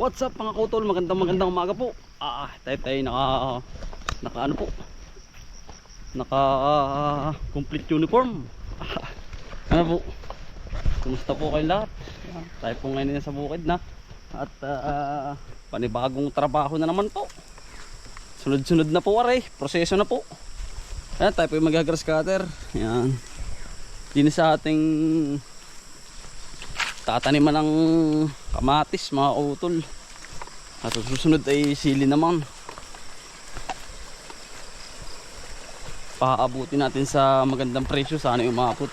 What's up mga kautol, magandang umaga po. Tayo naka ano po, naka complete uniform. Ano po, kumusta po kayo lahat? Tayo po ngayon sa bukid na. At panibagong trabaho na naman po. Sunod-sunod na po aray, proseso na po. Ayan, tayo po yung mag-grass cutter. Ayan, din sa ating tataniman ng kamatis mga kautol. At susunod ay sili naman. Paabutin natin sa magandang presyo, sana yung umabot.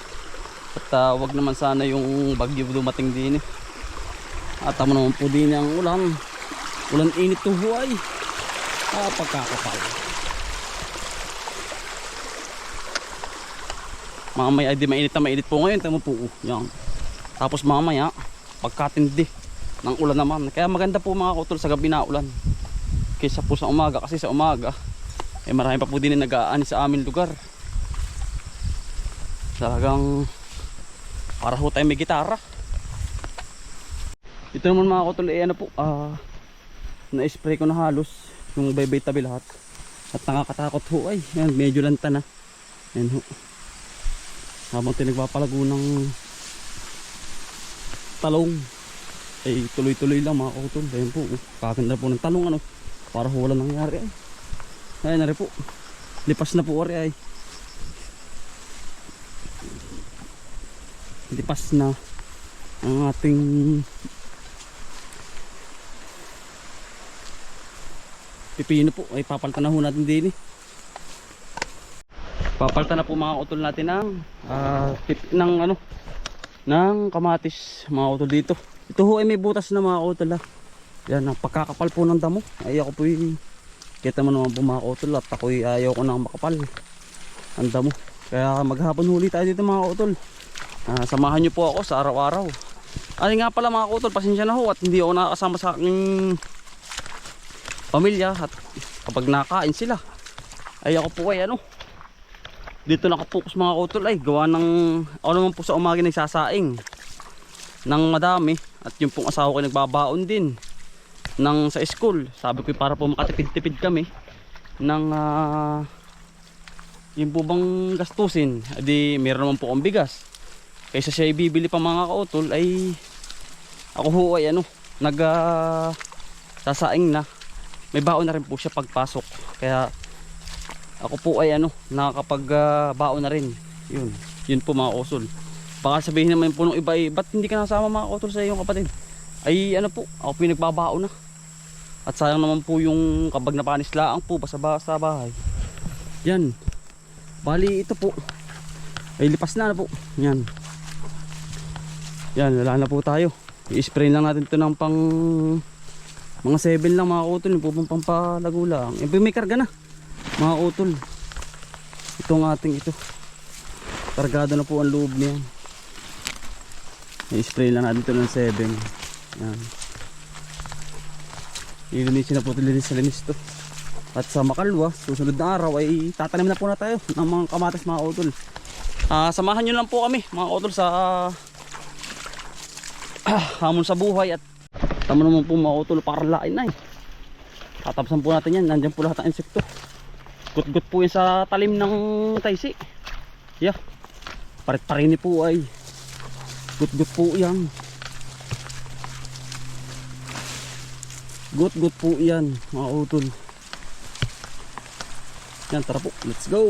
At wag naman sana yung bagyo dumating din. At tama naman po din ang ulan. Ulan init to huway. Pagkakapal. Mamaya ay di mainit po ngayon. Tama po. Yan. Tapos mamaya pagkatindi ng ulan naman. Kaya maganda po mga kautol sa gabi na ulan kaysa po sa umaga. Kasi sa umaga marami pa po din nag-aani sa aming lugar. Talagang para ho tayo may gitara. Ito naman mga kautol ano po, na-spray ko na halos yung baybay tabi lahat. At nakakatakot ho ay yan, medyo lanta na. Yan ho, habang tinagpapalago ng talong ay tuloy-tuloy lang mga kautol. Ayan po, kaganda po ng talong ano, para wala nangyari ay. Ayan na rin po, lipas na po ay. Lipas na ang ating pipino po. Ay papalitan na ho natin din Papalitan na po mga kautol natin ng ng kamatis mga kautol dito. Ito ho ay may butas na mga kautol Yan, ang pagkakapal po ng damo. Ay ako po kita mo naman po mga kautol. At ako ayaw ko nang makapal ang damo. Kaya maghapon huli tayo dito mga kautol. Samahan nyo po ako sa araw-araw. Ay nga pala mga kautol, pasensya na ho at hindi ako nakakasama sa aking pamilya. At kapag nakain sila ay ako po ay dito nakapokus mga kautol ay gawa ng ako naman po sa umaga nagsasaing ng madami. At yung pong asawa ko nagbabaon din ng sa school. Sabi ko para po makatipid-tipid kami ng yung po bang gastusin. Adi meron naman po akong bigas. Kaysa siya ibibili pa mga kautol ay ako ho ay sasaing na. May baon na rin po siya pagpasok. Kaya ako po ay nakakapag baon na rin. Yun po mga kautol. Baka sabihin naman po nung iba ba't hindi ka nasama mga kautol sa iyong kapatid? Ay ako po yung nagbabaon na. At sayang naman po yung kabag na panislaang po sa bahay. Yan. Bali ito po ay lipas na po. Yan. Yan, wala na po tayo. I-spray lang natin ito ng pang mga 7 lang mga kautol. Yung po pampalago lang. Yung may karga na mga kautol. Itong ating ito kargado na po ang loob niya. I-spray lang natin ito ng 7. Yan. Ilinisin na po ito, linis to. At sa makalwa, susunod na araw ay tatanim na po na tayo ng mga kamatis mga kautol. Samahan nyo lang po kami mga kautol sa hamon sa buhay. At tama naman po mga kautol, para lain na tatapsan po natin yan. Nandyan po lahat ng insekto. Gut-gut po yan sa talim ng taysi. Parit-parini po ay gut-gut po yan. Gut-gut po yan mga kautol. Yan, tara po, let's go.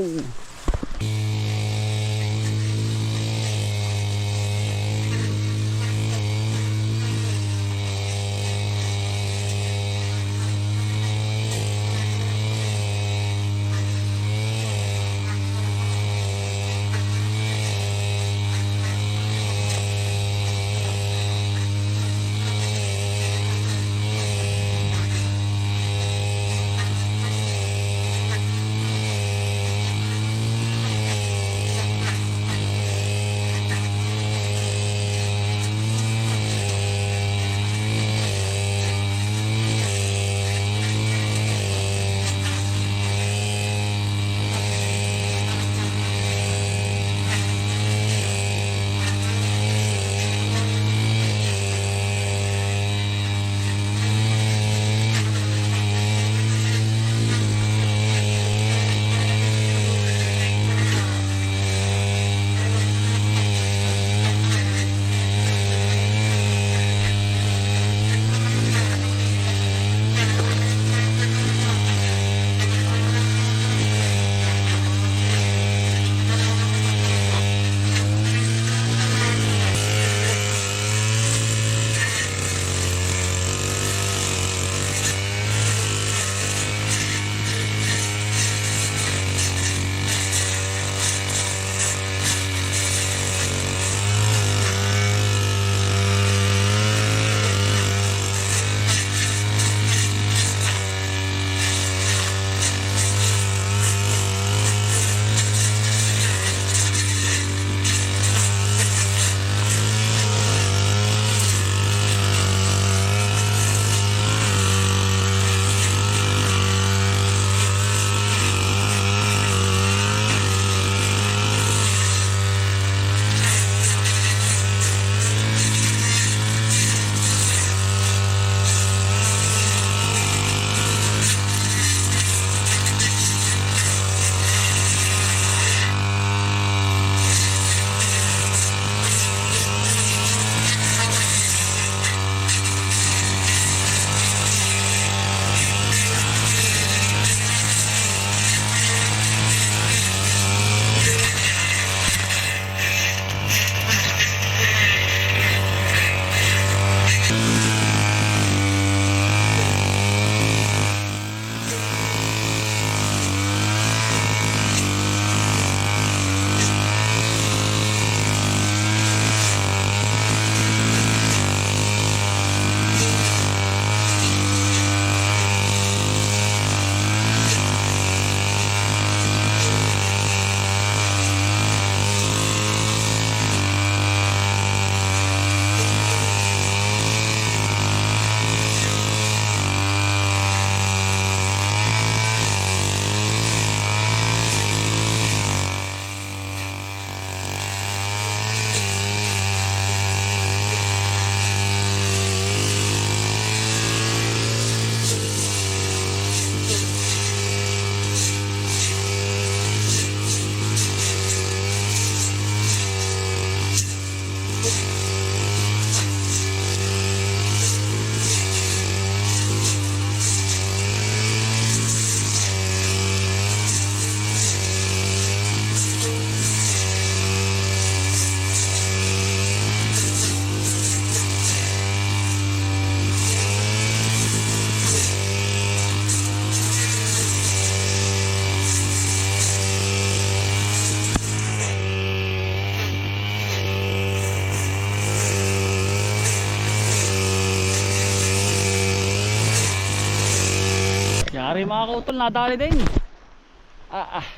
Ari mga kautol, nadali din.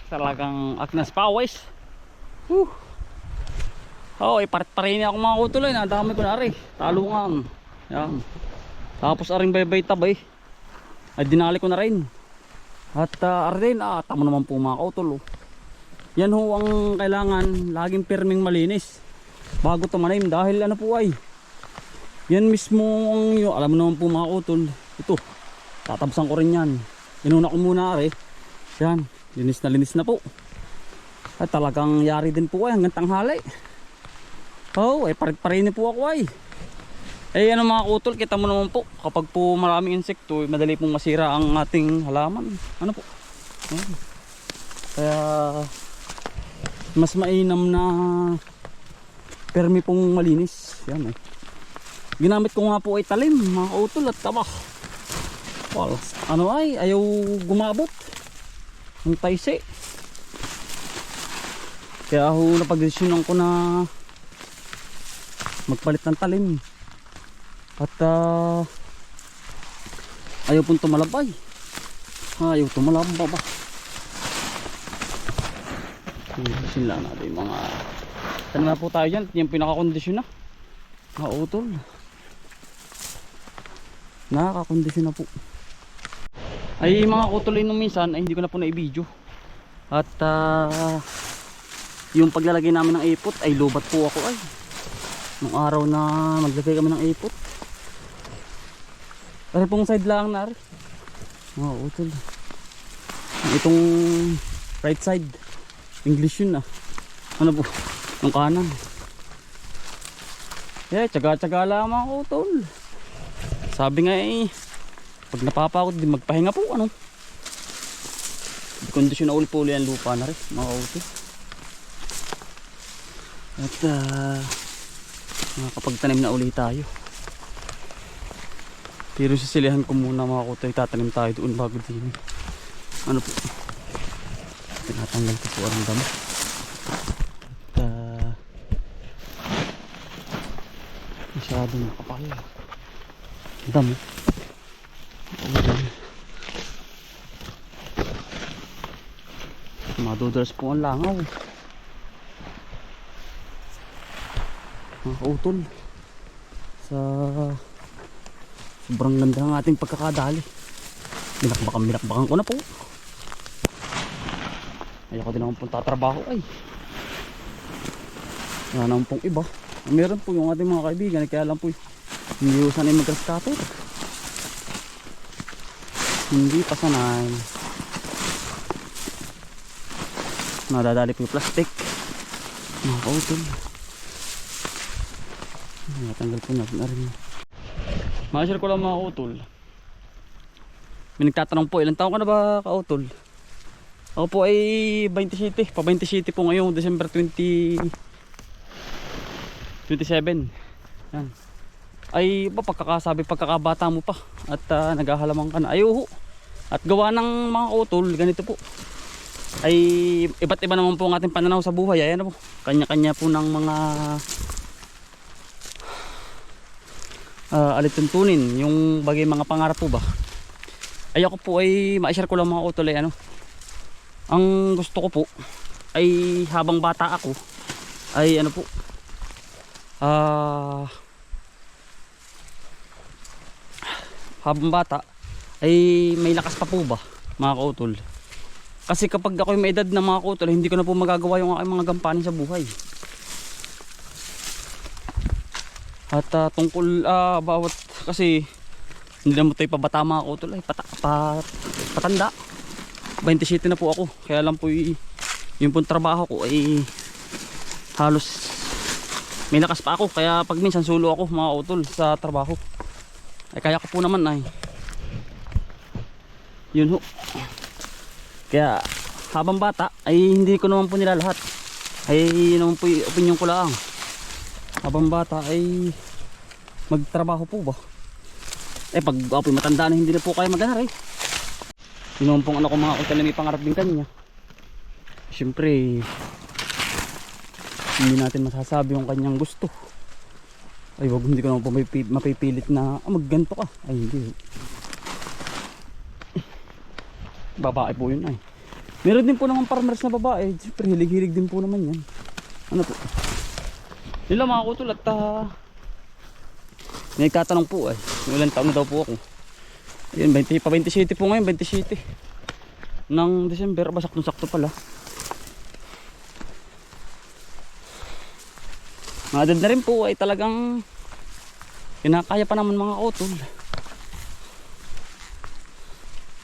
Talagang Agnes Pawis. Parit-parin ako mga kautol eh. Nadami ko na ari. Talungan. Yan. Tapos aring baybay tabay. Ay dinali ko na rin. At ari din, tamo naman po mga kautol. Yan ho ang kailangan, laging perming malinis bago tumanim. Dahil ano po ay, yan mismo ang alam mo naman po mga kautol. Ito, tatabsan ko rin yan. Inuna ko muna ari. Yan, linis na po. At talagang yari din po ay hanggang tanghali. Parit-parin po ako ay. Ano mga kautol, kita mo naman po, kapag po maraming insekto, madali pong masira ang ating halaman. Ano po? Yan. Kaya mas mainam na permi pong malinis. Yan eh. Ginamit ko nga po ay talim mga kautol at tabak. Ano ay, ayaw gumabot ang taisi. Kaya ako napag-desisyonan ko na magpalit ng talim. At ayaw pong tumalabay. Ayaw tumalabay ba? Sila natin mga tanong na po tayo dyan. Yung pinakakondisyon na utol. Nakakakondisyon na po. Ay mga utol nung minsan ay hindi ko na po na-i-video. At yung paglalagay namin ng ipot ay lubat po ako ay. Nung araw na maglagay kami ng ipot. Pero pong side lang na rin. Utol. Itong right side. English yun ano po? Yung kanan. Tsaga-tsaga lang mga utol. Sabi nga pag napapakot di magpahinga po ano. Kondisyon na ulit po ulit ang lupa na rin mga utol. At makakapagtanim na ulit tayo. Pero sisilihan ko muna mga utol. Tatanim tayo doon bago din. Ano po? Tinatanggal ko po ang damo. At masyadong nakapal. Damo. Madudulas po ang langaw. Mga kautol. Sa sobrang ganda ng ating pagkakadali. Binakbakan ko na po. Ayoko din naman pong tatrabaho ay. Wala naman pong iba. Meron po yung ating mga kaibigan. Kaya lang po hindi ko sanay mag-grass cutter. Hindi pa sanay. Nadadali po yung plastic. Mga kautol. Natanggal po natin na rin. Makashare ko lang mga kautol. May nagtatanong po, ilang taon ka na ba kautol? Ako po ay 27, pa 27 po ngayong December 27. Yan. Ay pagkakabata mo pa at naghahalamang ka na. Ayuho. At gawa ng mga utol, ganito po. Ay iba't iba naman po ang ating pananaw sa buhay. Ayan po. Kanya-kanya po ng mga alituntunin, yung bagay mga pangarap po ba. Ay ako po ay ma-share ko lang mga utol ay ano. Ang gusto ko po ay habang bata ako ay ano po habang bata ay may lakas pa po ba mga kautol. Kasi kapag ako may edad na mga kautol hindi ko na po magagawa yung aking mga gampanin sa buhay. At tungkol bawat kasi hindi na mo tayo pabata mga kautol ay patanda. 27 na po ako. Kaya lang po yung pong trabaho ko ay halos may lakas pa ako. Kaya pag minsan solo ako mga utol sa trabaho ay kaya ko po naman ay yun ho. Kaya habang bata ay hindi ko naman po nila lahat. Ay yun naman po yung opinion ko lang. Habang bata ay magtrabaho po ba. Pag ako matanda na hindi na po kaya mag-aral yun naman pong ano ko mga utol na may pangarap din kanya. Siyempre hindi natin masasabi yung kanyang gusto. Ay wag, hindi ko naman po mapipilit na magganto ka. Ay hindi. Babae po yun ay. Meron din po naman farmers na babae. Siyempre hilig-hilig din po naman yan. Ano po? Yun lang mga kutol at may katanong po ay. Ilang taon na daw po ako. Ayun, 27 po ngayon, 27 ng December. Aba, saktong-sakto pala. Mga edad na rin po ay talagang kinakaya pa naman mga kutol.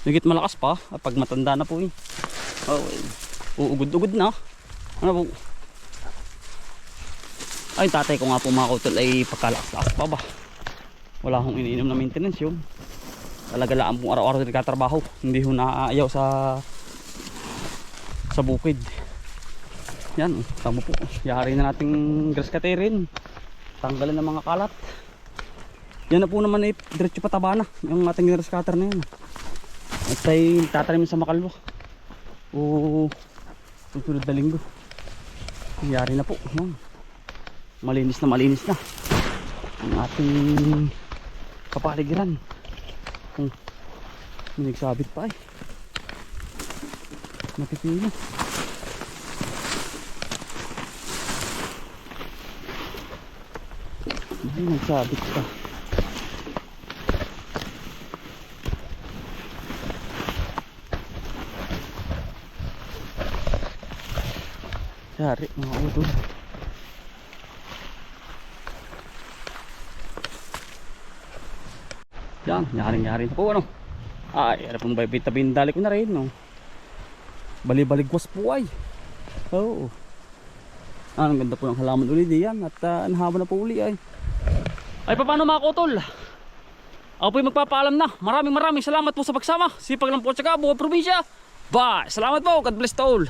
Higit malakas pa at pag matanda na po eh. Oh, uugod-ugod na. Ano po? Ay, tatay ko nga po mga kutol ay pagkalakas-lakas pa ba. Wala akong iniinom na maintenance yun. Talaga lang pong araw-araw nagkatrabaho. Hindi ho naaayaw sa bukid. Yan, tamo po. Yari na nating grass cutterin. Tanggalan ng mga kalat. Yan na po naman ay diretso pataba na. Yung ating grass cutter na yan. At ay tatanim sa makalwa. O susunod na linggo. Yari na po. Yan. Malinis na ang ating kapaligiran. May nagsabit pa eh. Napipili. May nagsabit pa. Yari mga utol. Yan, nyaring-nyari po ano. Ay, ano pong tabi-dali ko na rin no. Bali-baligwas po ay. Oo. Ang ganda po ng halaman uli diyan at nahaba na po uli ay. Ay paano mga kutol? Ako po magpapaalam na. Maraming salamat po sa pagsama. Sipag lang po at saka buong probinsya. Bye! Salamat po. God bless to all.